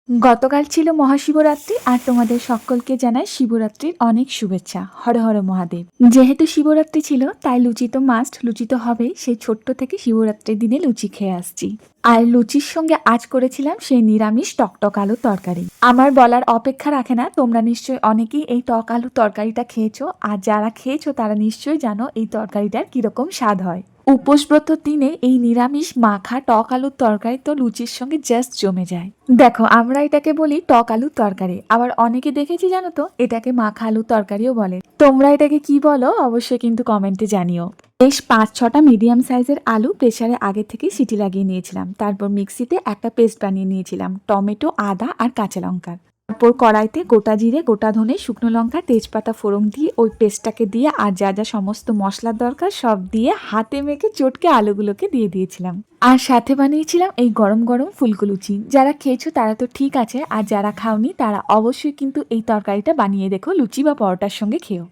গতকাল ছিল মহাশিবরাত্রি আর তোমাদের সকলকে জানাই শিবরাত্রির অনেক শুভেচ্ছা। হর হর মহাদেব। যেহেতু শিবরাত্রি ছিল তাই লুচি তো মাস্ট, লুচি তো হবেই। সেই ছোট্ট থেকে শিবরাত্রির দিনে লুচি খেয়ে আসছি। আর লুচির সঙ্গে আজ করেছিলাম সেই নিরামিষ টকটক আলুর তরকারি। আমার বলার অপেক্ষা রাখে না, তোমরা নিশ্চয়ই অনেকেই এই টক আলুর তরকারিটা খেয়েছো, আর যারা খেয়েছো তারা নিশ্চয়ই জানো এই তরকারিটার কিরকম স্বাদ হয়। উপোসব্রত দিনে এই নিরামিষ মাখা টক আলুর তরকারি তো লুচির সঙ্গে জাস্ট জমে যায়। দেখো, আমরা এটাকে বলি টক আলুর তরকারি, আবার অনেকে দেখেছি জানো তো এটাকে মাখা আলুর তরকারিও বলে। তোমরা এটাকে কি বলো অবশ্যই কিন্তু কমেন্টে জানিও। বেশ 5-6টা মিডিয়াম সাইজের আলু প্রেসারে আগে থেকে সিটি লাগিয়ে নিয়েছিলাম। তারপর মিক্সিতে একটা পেস্ট বানিয়ে নিয়েছিলাম টমেটো, আদা আর কাঁচা লঙ্কার। তারপর কড়াইতে গোটা জিরে, গোটা ধনে, শুকনো লঙ্কা, তেজপাতা ফোড়ন দিয়ে ওই পেস্টটাকে দিয়ে আর যা যা সমস্ত মশলার দরকার সব দিয়ে হাতে মেখে চটকে আলুগুলোকে দিয়ে দিয়েছিলাম। আর সাথে বানিয়েছিলাম এই গরম গরম ফুলকো লুচি। যারা খেয়েছো তারা তো ঠিক আছে, আর যারা খাওনি তারা অবশ্যই কিন্তু এই তরকারিটা বানিয়ে দেখো, লুচি বা পরোটার সঙ্গে খেও।